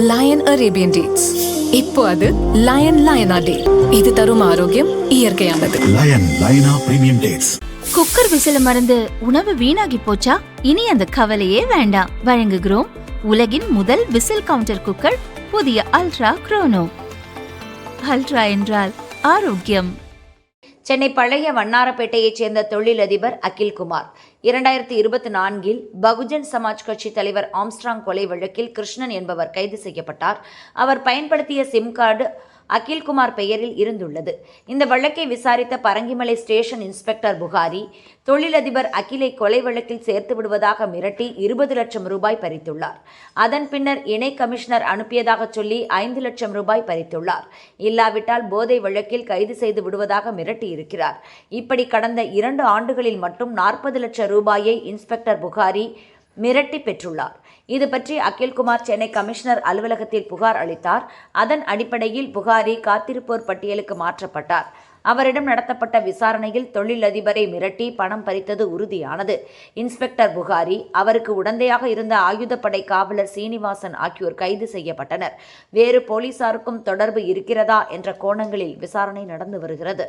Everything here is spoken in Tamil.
Line Arabian dates. இப்போ அது லயன் லயனா டே. இது தரும் ஆரோக்கியம் இயற்கையானது. லயனா பிரீமியம் டேட்ஸ். குக்கர் விசில மறந்து உணவு வீணாகி போச்சா? இனி அந்த கவலையே வேண்டாம். வழங்குகிறோம் உலகின் முதல் விசில் கவுண்டர் குக்கர், புதிய அல்ட்ரா குரோனோ. அல்ட்ரா என்றால் ஆரோக்கியம். சென்னை பழைய வண்ணாரப்பேட்டையைச் சேர்ந்த தொழிலதிபர் அகில்குமார் 2024 பகுஜன் சமாஜ் கட்சி தலைவர் ஆம்ஸ்ட்ராங் கொலை வழக்கில் கிருஷ்ணன் என்பவர் கைது செய்யப்பட்டார். அவர் பயன்படுத்திய சிம் கார்டு அகில்குமார் பெயரில் இருந்துள்ளது. இந்த வழக்கை விசாரித்த பரங்கிமலை ஸ்டேஷன் இன்ஸ்பெக்டர் புகாரி தொழிலதிபர் அகிலை கொலை வழக்கில் சேர்த்து விடுவதாக மிரட்டி 20 லட்சம் ரூபாய் பறித்துள்ளார். அதன் பின்னர் இணை கமிஷனர் அனுப்பியதாக சொல்லி 5 லட்சம் ரூபாய் பறித்துள்ளார். இல்லாவிட்டால் போதை வழக்கில் கைது செய்து விடுவதாக மிரட்டியிருக்கிறார். இப்படி கடந்த 2 ஆண்டுகளில் மட்டும் 40 லட்சம் ரூபாயை இன்ஸ்பெக்டர் புகாரி மிரட்டி பெற்றுள்ளார். இது பற்றி அகில்குமார் சென்னை கமிஷனர் அலுவலகத்தில் புகார் அளித்தார். அதன் அடிப்படையில் புகாரி காத்திருப்போர் பட்டியலுக்கு மாற்றப்பட்டார். அவரிடம் நடத்தப்பட்ட விசாரணையில் தொழிலதிபரை மிரட்டி பணம் பறித்தது உறுதியானது. இன்ஸ்பெக்டர் புகாரி, அவருக்கு உடந்தையாக இருந்த ஆயுதப்படை காவலர் சீனிவாசன் ஆகியோர் கைது செய்யப்பட்டனர். வேறு போலீசாருக்கும் தொடர்பு இருக்கிறதா என்ற கோணங்களில் விசாரணை நடந்து வருகிறது.